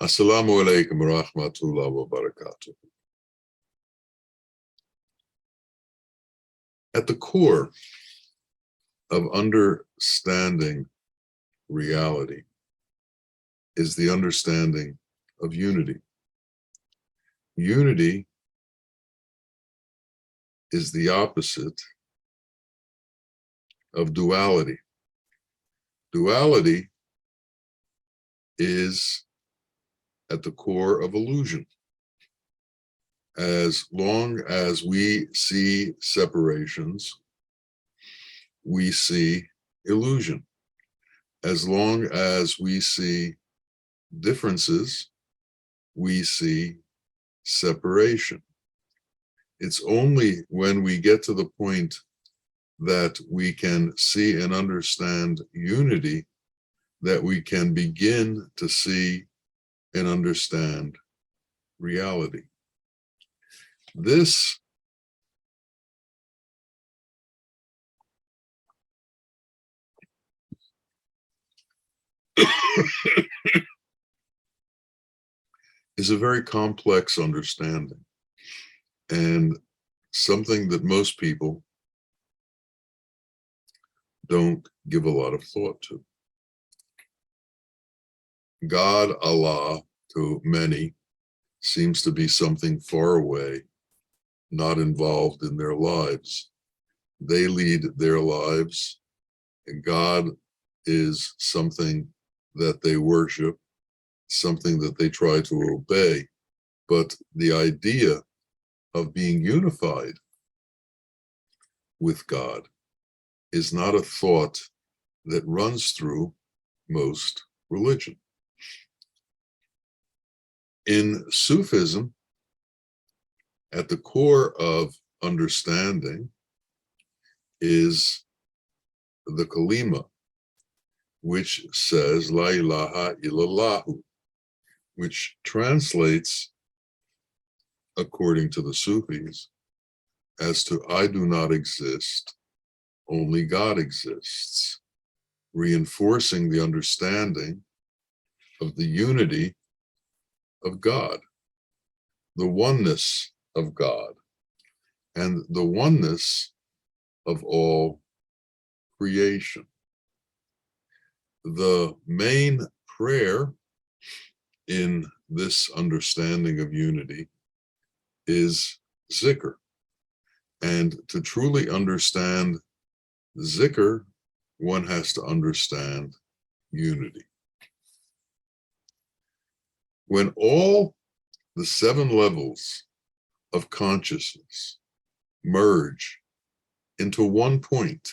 Assalamu alaikum wa rahmatullahi wa barakatuh. At the core of understanding reality is the understanding of unity. Unity is the opposite of duality. Duality is at the core of illusion. As long as we see separations, we see illusion. As long as we see differences, we see separation. It's only when we get to the point that we can see and understand unity that we can begin to see and understand reality. This is a very complex understanding and something that most people don't give a lot of thought to. God, Allah, to many, seems to be something far away, not involved in their lives. They lead their lives, and God is something that they worship, something that they try to obey. But the idea of being unified with God is not a thought that runs through most religion. In Sufism, at the core of understanding is the kalima, which says La ilaha illallahu, which translates, according to the Sufis, as to I do not exist, only God exists, reinforcing the understanding of the unity of God, the oneness of God, and the oneness of all creation. The main prayer in this understanding of unity is Zikr. And to truly understand Zikr, one has to understand unity. When all the 7 levels of consciousness merge into one point,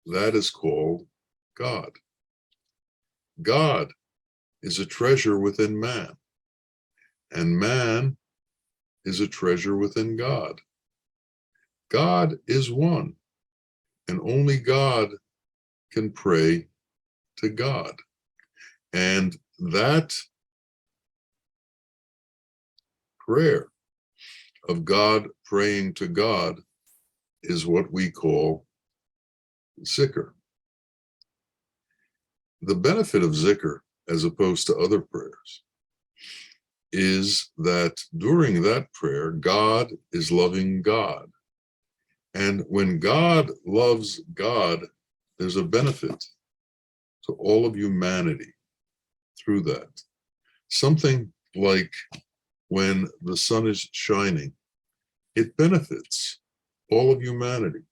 that is called God. God is a treasure within man, and man is a treasure within God. God is one, and only God can pray to God. And that prayer of God praying to God is what we call Zikr. The benefit of Zikr, as opposed to other prayers, is that during that prayer, God is loving God. And when God loves God, there's a benefit to all of humanity through that. Something like when the sun is shining, it benefits all of humanity.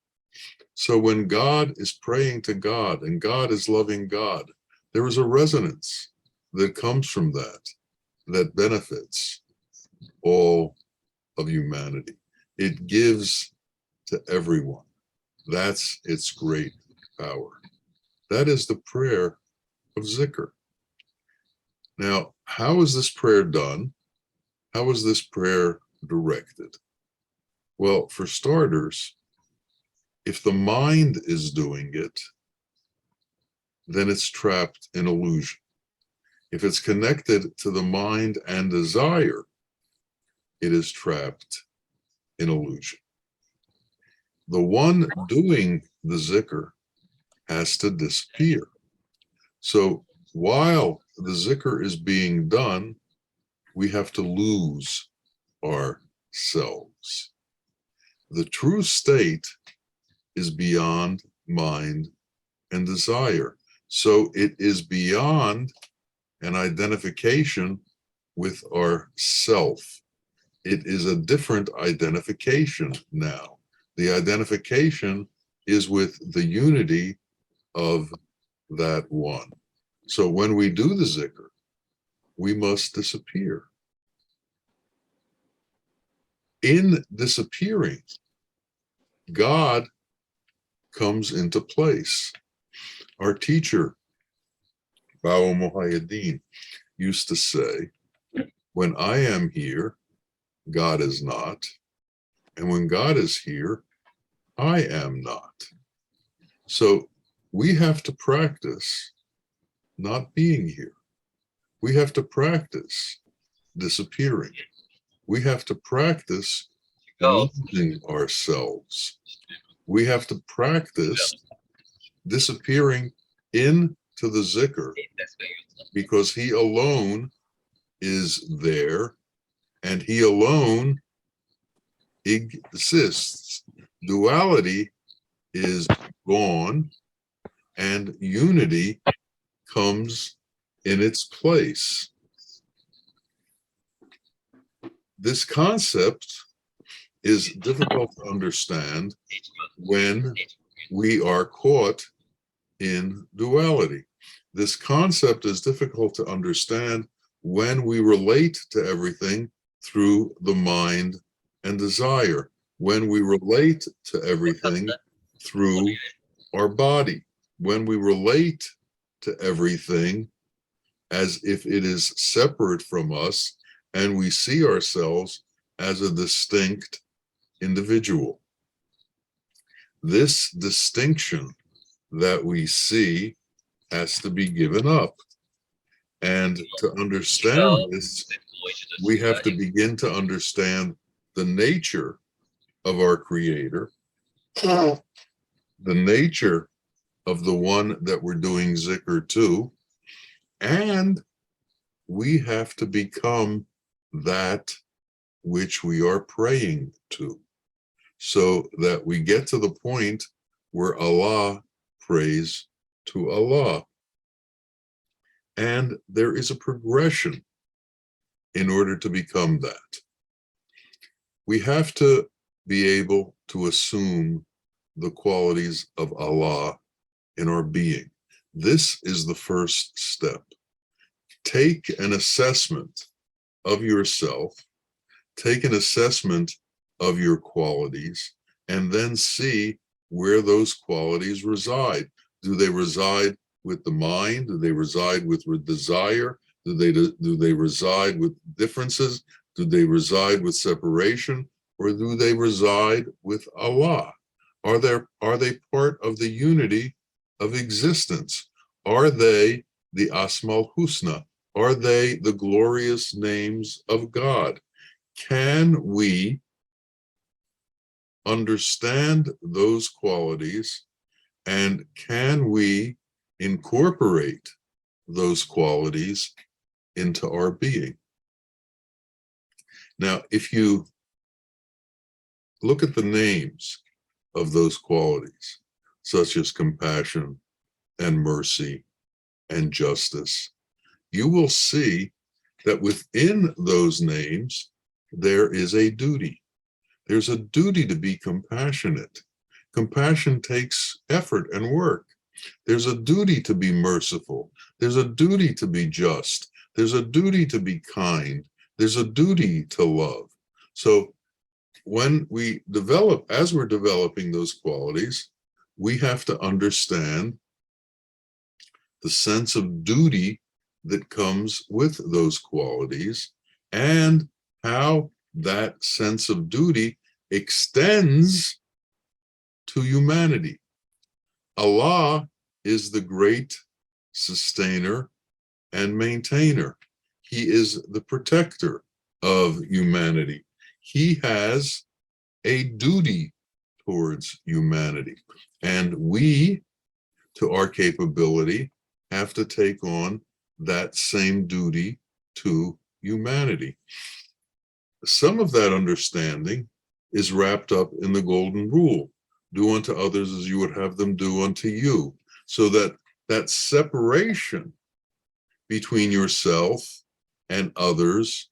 So when God is praying to God and God is loving God, there is a resonance that comes from that benefits all of humanity. It gives to everyone. That's its great power. That is the prayer of Zikr. Now, how is this prayer done? How is this prayer directed? Well, for starters, if the mind is doing it, then it's trapped in illusion. If it's connected to the mind and desire, it is trapped in illusion. The one doing the Zikr has to disappear. So while the zikr is being done, we have to lose ourselves. The true state is beyond mind and desire. So it is beyond an identification with our self. It is a different identification now. The identification is with the unity of that one. So when we do the zikr, we must disappear. In disappearing, God comes into place. Our teacher, Bawa Muhaiyaddeen, used to say, when I am here, God is not. And when God is here, I am not. So we have to practice not being here. We have to practice disappearing. We have to practice losing ourselves. We have to practice disappearing into the zikr, because he alone is there and he alone exists. Duality is gone and unity comes in its place. This concept is difficult to understand when we are caught in duality. This concept is difficult to understand when we relate to everything through the mind and desire, when we relate to everything through our body, when we relate to everything as if it is separate from us and we see ourselves as a distinct individual. This distinction that we see has to be given up. And to understand this, we have to begin to understand the nature of our Creator, the nature of the one that we're doing zikr to, and we have to become that which we are praying to, so that we get to the point where Allah prays to Allah. And there is a progression in order to become that. We have to be able to assume the qualities of Allah in our being. This is the first step. Take an assessment of yourself, take an assessment of your qualities, and then see where those qualities reside. Do they reside with the mind? Do they reside with desire? Do they reside with differences? Do they reside with separation? Or do they reside with Allah? Are they part of the unity of existence? Are they the Asmaul Husna? Are they the glorious names of God? Can we understand those qualities, and can we incorporate those qualities into our being? Now, if you look at the names of those qualities, such as compassion and mercy and justice, you will see that within those names, there is a duty. There's a duty to be compassionate. Compassion takes effort and work. There's a duty to be merciful. There's a duty to be just. There's a duty to be kind. There's a duty to love. So when we develop, as we're developing those qualities, we have to understand the sense of duty that comes with those qualities and how that sense of duty extends to humanity. Allah is the great sustainer and maintainer. He is the protector of humanity. He has a duty towards humanity. And we, to our capability, have to take on that same duty to humanity. Some of that understanding is wrapped up in the golden rule: do unto others as you would have them do unto you. So that that separation between yourself and others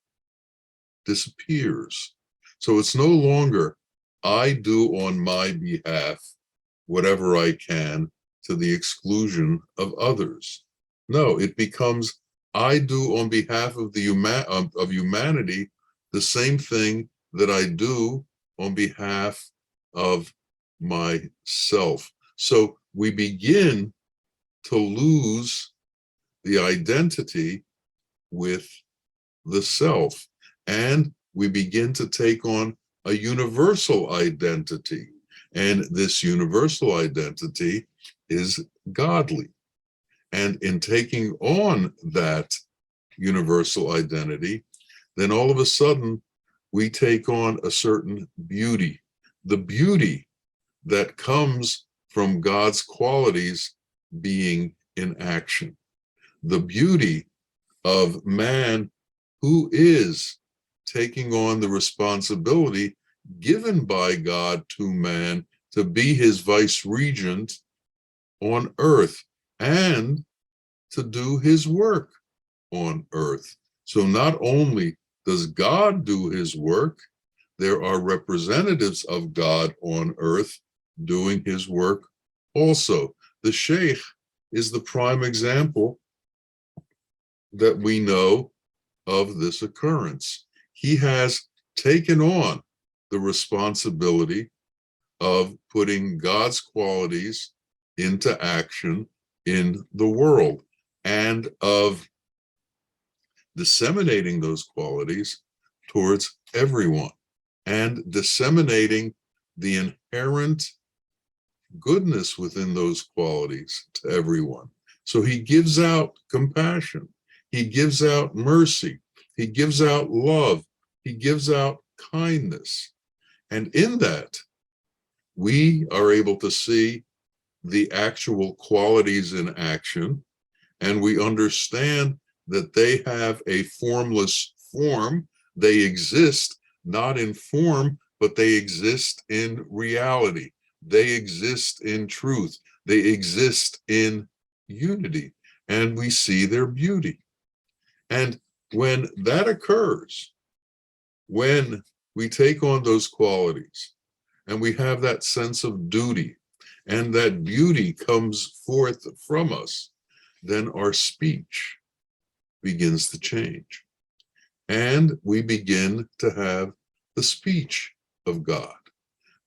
disappears. So it's no longer I do on my behalf whatever I can to the exclusion of others. No, it becomes I do on behalf of of humanity the same thing that I do on behalf of myself. So we begin to lose the identity with the self, and we begin to take on a universal identity. And this universal identity is godly. And in taking on that universal identity, then all of a sudden we take on a certain beauty, the beauty that comes from God's qualities being in action, the beauty of man who is taking on the responsibility given by God to man to be his vice regent on earth and to do his work on earth. So not only does God do his work, there are representatives of God on earth doing his work also. The Sheikh is the prime example that we know of this occurrence. He has taken on the responsibility of putting God's qualities into action in the world and of disseminating those qualities towards everyone and disseminating the inherent goodness within those qualities to everyone. So he gives out compassion, he gives out mercy, he gives out love, he gives out kindness. And in that, we are able to see the actual qualities in action, and we understand that they have a formless form. They exist not in form, but they exist in reality. They exist in truth. They exist in unity, and we see their beauty. And when that occurs, when we take on those qualities and we have that sense of duty and that beauty comes forth from us, then our speech begins to change. And we begin to have the speech of God,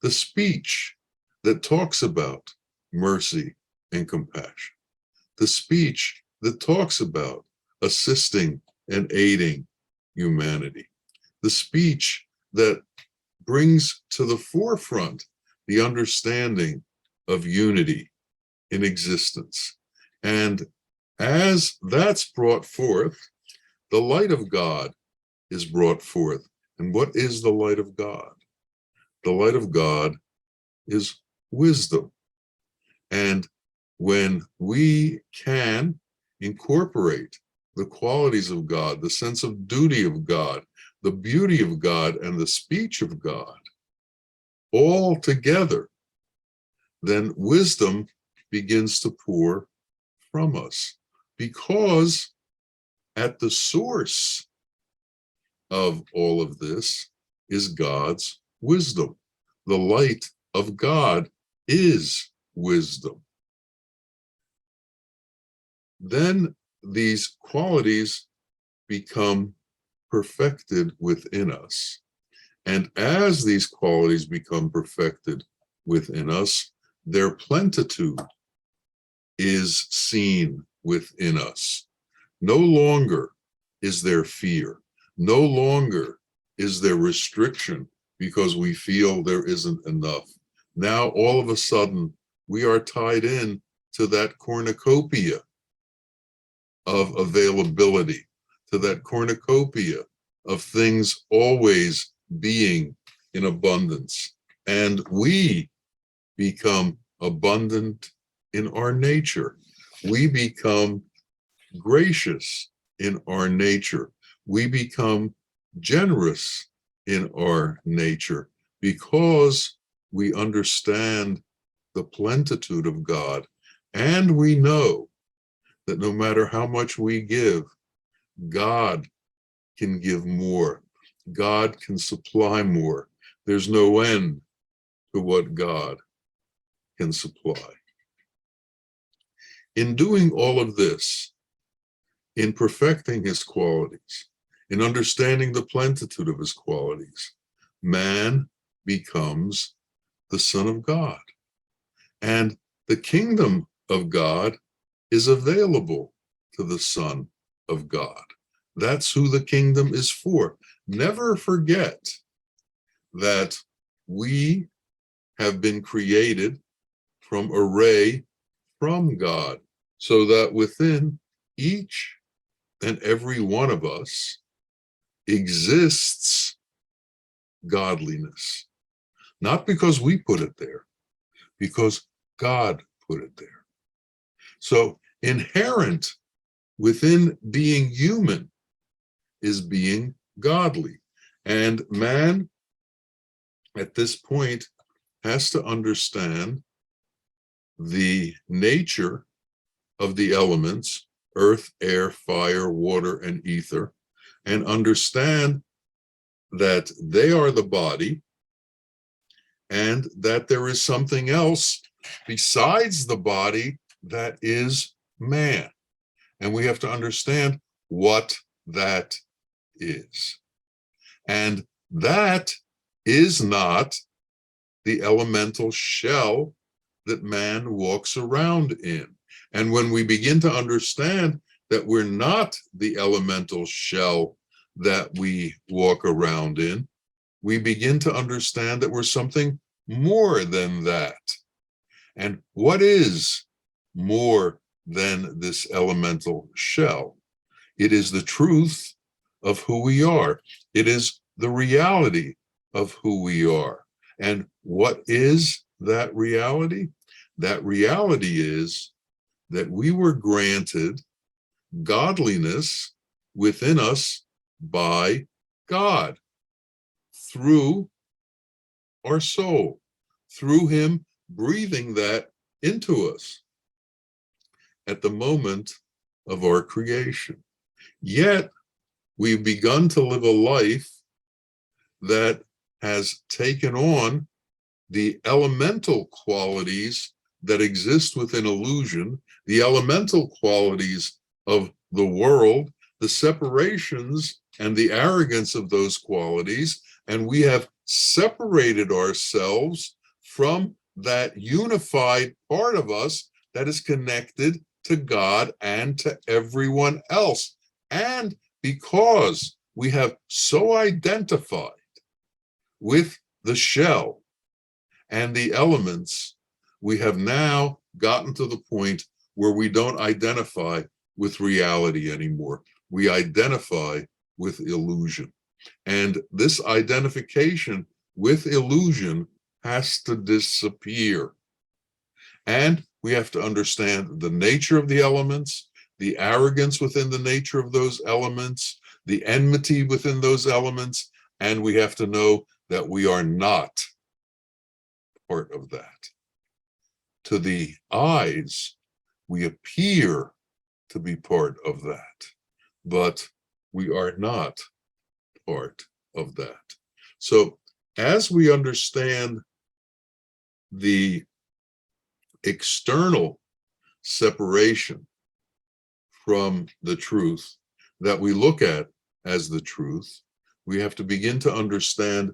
the speech that talks about mercy and compassion, the speech that talks about assisting and aiding humanity, the speech that brings to the forefront the understanding of unity in existence. And as that's brought forth, the light of God is brought forth. And what is the light of God? The light of God is wisdom. And when we can incorporate the qualities of God, the sense of duty of God, the beauty of God, and the speech of God all together, then wisdom begins to pour from us, because at the source of all of this is God's wisdom. The light of God is wisdom. Then these qualities become perfected within us. And as these qualities become perfected within us, their plenitude is seen within us. No longer is there fear. No longer is there restriction because we feel there isn't enough. Now, all of a sudden, we are tied in to that cornucopia of availability, to that cornucopia of things always being in abundance. And we become abundant in our nature. we become gracious in our nature. We become generous in our nature because we understand the plenitude of God, and we know that no matter how much we give, God can give more. God can supply more. There's no end to what God can supply. In doing all of this, in perfecting his qualities, in understanding the plenitude of his qualities, man becomes the Son of God. And the kingdom of God is available to the Son of God. That's who the kingdom is for. Never forget that we have been created from a ray from God, so that within each and every one of us exists godliness. Not because we put it there, because God put it there. So inherent within being human is being godly. And man, at this point, has to understand the nature of the elements, earth, air, fire, water, and ether, and understand that they are the body and that there is something else besides the body that is man. And we have to understand what that is. And that is not the elemental shell that man walks around in. And when we begin to understand that we're not the elemental shell that we walk around in, we begin to understand that we're something more than that. And what is more than this elemental shell? It is the truth of who we are. It is the reality of who we are. And what is that reality? That reality is that we were granted godliness within us by God through our soul, through him breathing that into us at the moment of our creation. Yet we've begun to live a life that has taken on the elemental qualities that exist within illusion, the elemental qualities of the world, the separations and the arrogance of those qualities, and we have separated ourselves from that unified part of us that is connected to God and to everyone else. And because we have so identified with the shell and the elements, we have now gotten to the point where we don't identify with reality anymore. We identify with illusion. And this identification with illusion has to disappear. And we have to understand the nature of the elements, the arrogance within the nature of those elements, the enmity within those elements, and we have to know that we are not part of that. To the eyes, we appear to be part of that, but we are not part of that. So as we understand the external separation from the truth that we look at as the truth, we have to begin to understand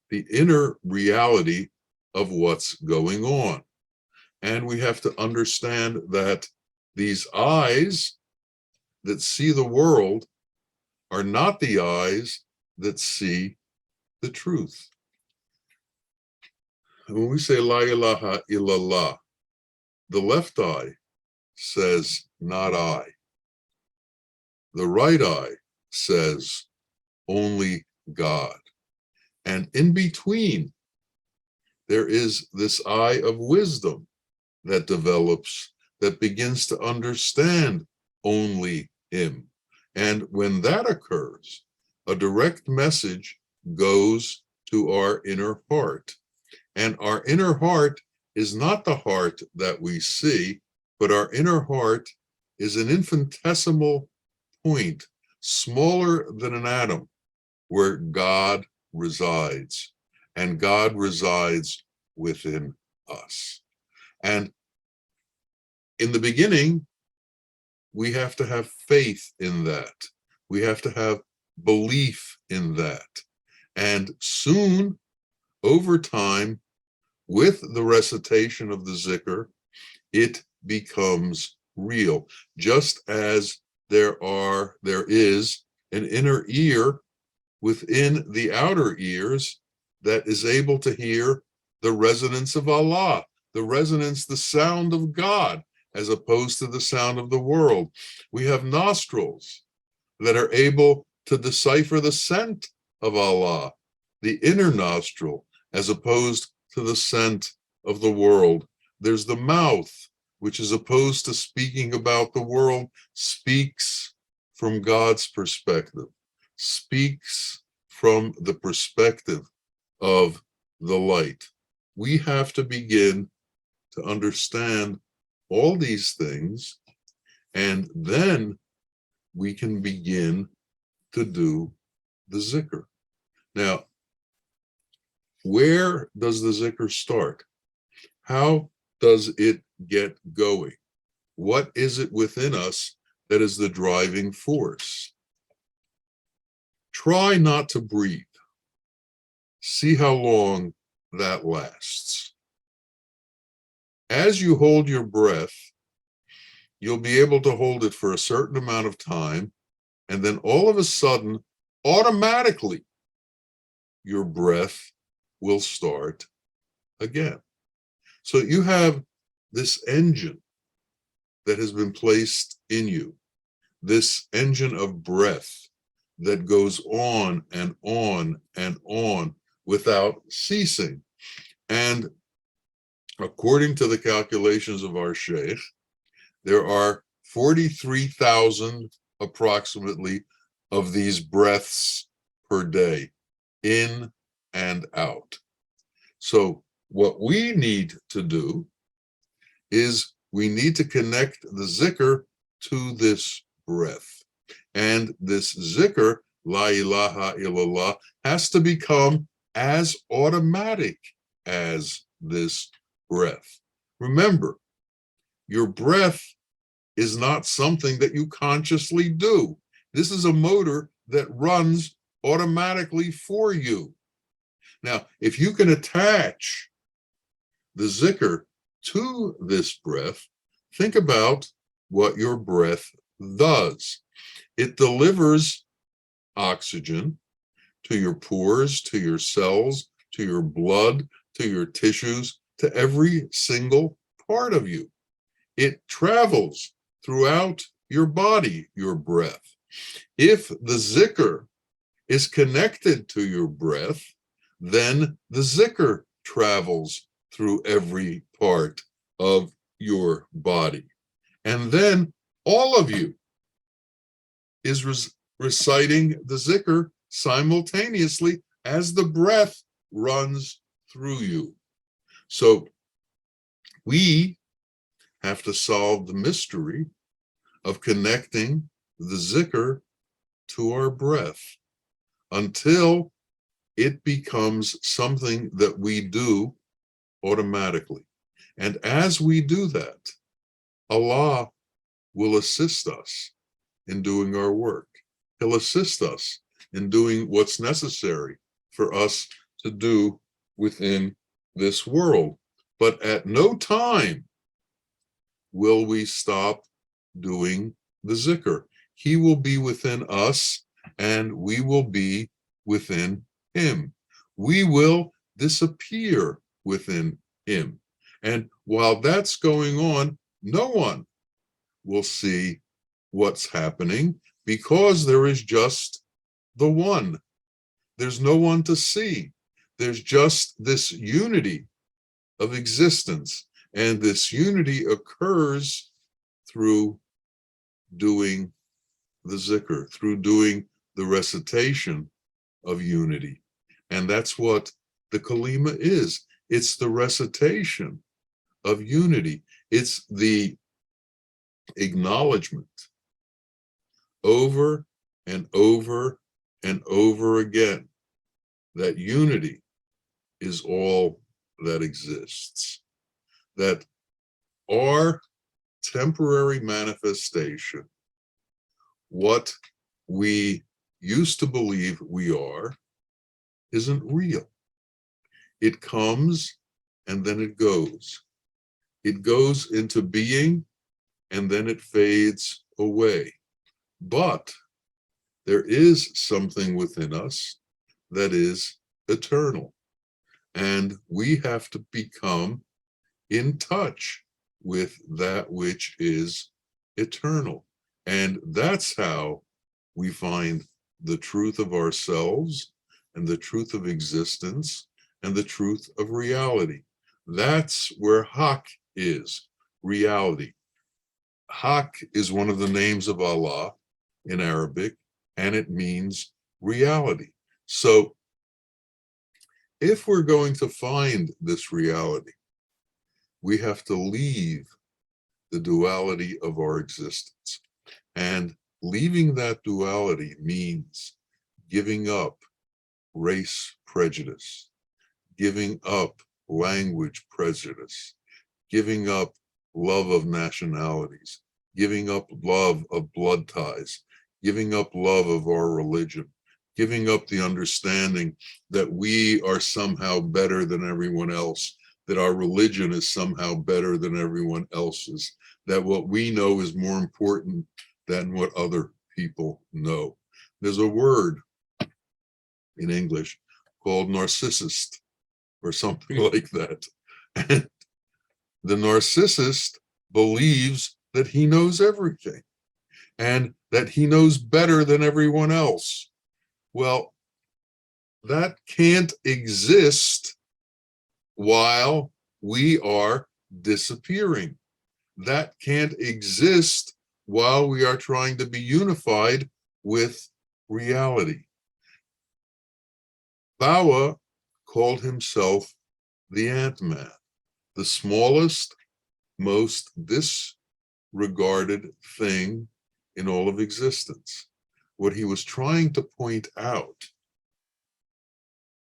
the inner reality of what's going on. And we have to understand that these eyes that see the world are not the eyes that see the truth. When we say La ilaha illallah, the left eye says, not I. The right eye says, only God. And in between, there is this eye of wisdom that develops that begins to understand only him. And when that occurs, a direct message goes to our inner heart. And our inner heart is not the heart that we see, but our inner heart is an infinitesimal point, smaller than an atom, where God resides. And God resides within us. And in the beginning, we have to have faith in that. We have to have belief in that. And soon, over time, with the recitation of the Zikr, it becomes real. Just as there is an inner ear within the outer ears that is able to hear the resonance of Allah, the sound of God, as opposed to the sound of the world. We have nostrils that are able to decipher the scent of Allah, the inner nostril, as opposed to the scent of the world. There's the mouth, which, as opposed to speaking about the world, speaks from God's perspective, speaks from the perspective of the light. We have to begin to understand all these things, and then we can begin to do the Zikr. Now, where does the Zikr start? How does it get going? What is it within us that is the driving force? Try not to breathe. See how long that lasts. As you hold your breath, you'll be able to hold it for a certain amount of time, and then all of a sudden, automatically, your breath will start again. So you have this engine that has been placed in you, this engine of breath that goes on and on and on without ceasing. And according to the calculations of our sheikh, there are 43,000 approximately of these breaths per day, in and out. So what we need to do is we need to connect the Zikr to this breath. And this Zikr, La ilaha illallah, has to become as automatic as this breath. Remember, your breath is not something that you consciously do. This is a motor that runs automatically for you. Now, if you can attach the Zikr to this breath, think about what your breath does. It delivers oxygen to your pores, to your cells, to your blood, to your tissues, to every single part of you. It travels throughout your body, your breath. If the Zikr is connected to your breath, then the Zikr travels through every part of your body. And then all of you is reciting the Zikr simultaneously as the breath runs through you. So we have to solve the mystery of connecting the Zikr to our breath until it becomes something that we do automatically. And as we do that, Allah will assist us in doing our work. He'll assist us in doing what's necessary for us to do within this world. But at no time will we stop doing the Zikr. He will be within us and we will be within him. We will disappear within him. And while that's going on, no one will see what's happening because there is just the one. There's no one to see. There's just this unity of existence. And this unity occurs through doing the Zikr, through doing the recitation of unity. And that's what the Kalima is. It's the recitation of unity. It's the acknowledgement over and over and over again that unity is all that exists, that our temporary manifestation, what we used to believe we are, isn't real. It comes and then it goes. It goes into being and then it fades away. But there is something within us that is eternal. And we have to become in touch with that which is eternal. And that's how we find the truth of ourselves and the truth of existence and the truth of reality. That's where Haq is, reality. Haq is one of the names of Allah in Arabic, and it means reality. So if we're going to find this reality, we have to leave the duality of our existence. And leaving that duality means giving up race prejudice, giving up language prejudice, giving up love of nationalities, giving up love of blood ties, giving up love of our religion, giving up the understanding that we are somehow better than everyone else, that our religion is somehow better than everyone else's, that what we know is more important than what other people know. There's a word in English called narcissist or something like that. And the narcissist believes that he knows everything and that he knows better than everyone else. Well, that can't exist while we are disappearing. That can't exist while we are trying to be unified with reality. Bawa called himself the Ant-Man, the smallest, most disregarded thing in all of existence. What he was trying to point out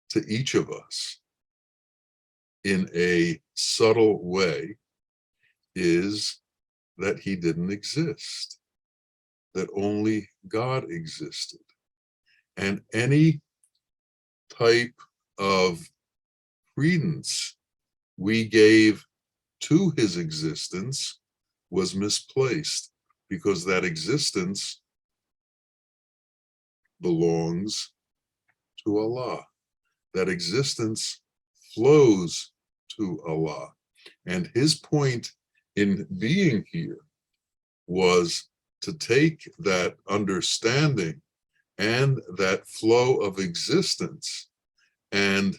to each of us in a subtle way is that he didn't exist, that only God existed. And any type of credence we gave to his existence was misplaced, because that existence belongs to Allah. That existence flows to Allah. And his point in being here was to take that understanding and that flow of existence and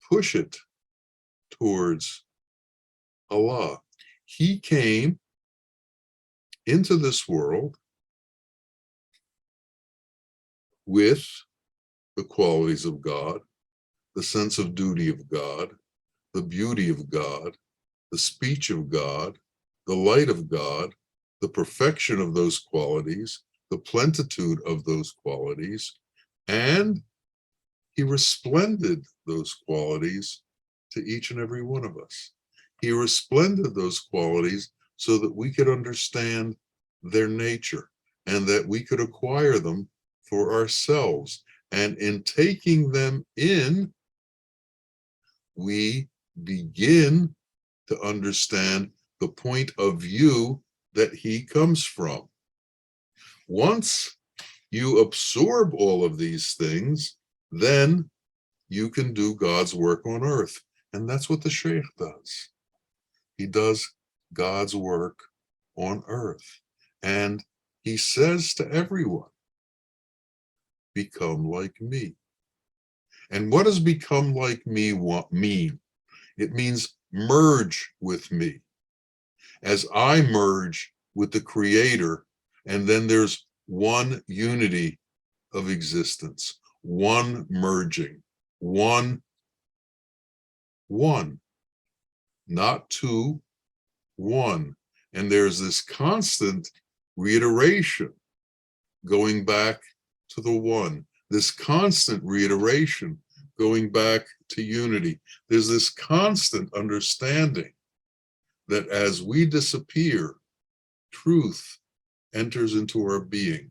push it towards Allah. He came into this world with the qualities of God, the sense of duty of God, the beauty of God, the speech of God, the light of God, the perfection of those qualities, the plenitude of those qualities, and he resplended those qualities to each and every one of us. He resplended those qualities so that we could understand their nature and that we could acquire them for ourselves. And in taking them in, we begin to understand the point of view that he comes from. Once you absorb all of these things, then you can do God's work on earth. And that's what the Sheikh does. He does God's work on earth. And he says to everyone, become like me. And what does become like me mean? It means merge with me. as I merge with the Creator, and then there's one unity of existence, one merging, one, not two, one. And there's this constant reiteration going back to the one, this constant reiteration going back to unity. There's this constant understanding that as we disappear, truth enters into our being.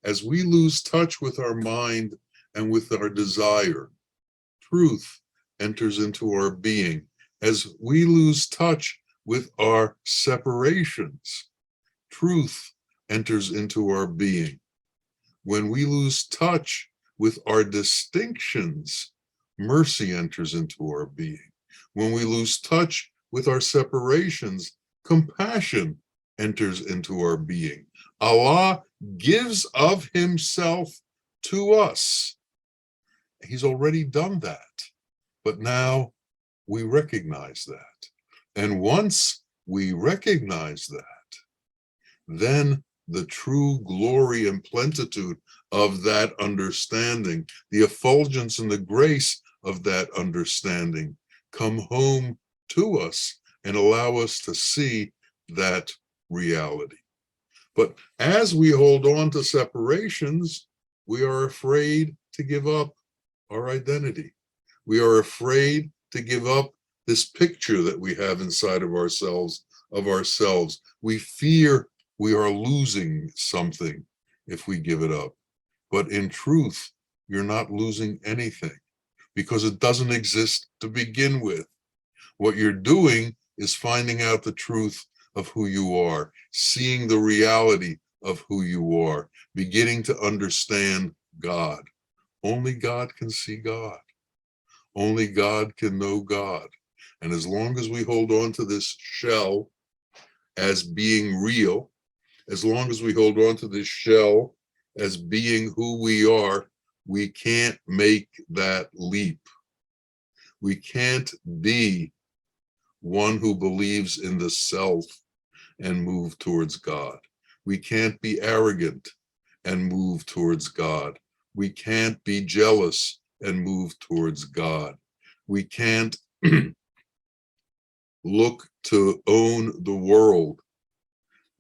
As we lose touch with our mind and with our desire, truth enters into our being. As we lose touch with our separations, truth enters into our being. When we lose touch with our distinctions, mercy enters into our being. When we lose touch with our separations, compassion enters into our being. Allah gives of himself to us. He's already done that, but now we recognize that. And once we recognize that, then the true glory and plenitude of that understanding, the effulgence and the grace of that understanding come home to us and allow us to see that reality. But as we hold on to separations, we are afraid to give up our identity. We are afraid to give up this picture that we have inside of ourselves, We fear we are losing something if we give it up. But in truth, you're not losing anything because it doesn't exist to begin with. What you're doing is finding out the truth of who you are, seeing the reality of who you are, beginning to understand God. Only God can see God. Only God can know God. And as long as we hold on to this shell as being real, as long as we hold on to this shell as being who we are, we can't make that leap. We can't be one who believes in the self and move towards God. We can't be arrogant and move towards God. We can't be jealous and move towards God. We can't look to own the world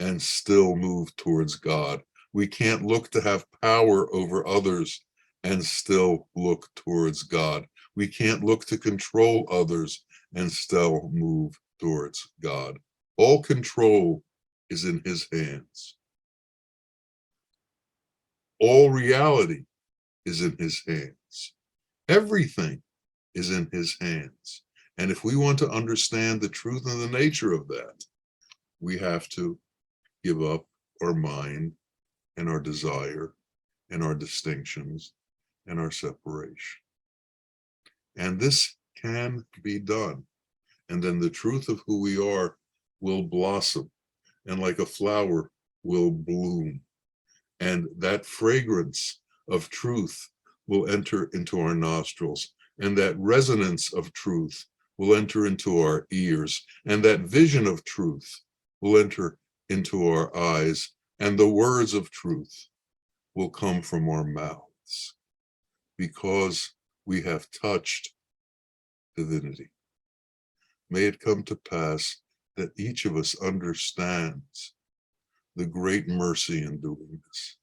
and still move towards God. We can't look to have power over others and still look towards God. We can't look to control others and still move towards God. All control is in his hands. All reality is in his hands. Everything is in his hands. And if we want to understand the truth and the nature of that, we have to give up our mind and our desire and our distinctions and our separation. And this can be done. And then the truth of who we are will blossom, and like a flower will bloom. And that fragrance of truth will enter into our nostrils, and that resonance of truth will enter into our ears, and that vision of truth will enter into our eyes, and the words of truth will come from our mouths because we have touched divinity. May it come to pass that each of us understands the great mercy in doing this,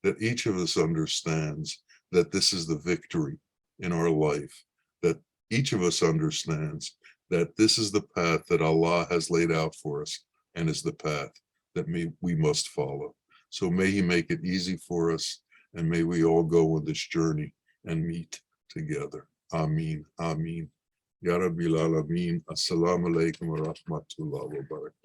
that each of us understands that this is the victory in our life, that each of us understands that this is the path that Allah has laid out for us and is the path that we must follow. So may he make it easy for us, and may we all go on this journey and meet together. Ameen, ameen. Ya Rabbil Alameen. Assalamu alaikum wa rahmatullahi wa barakatuh.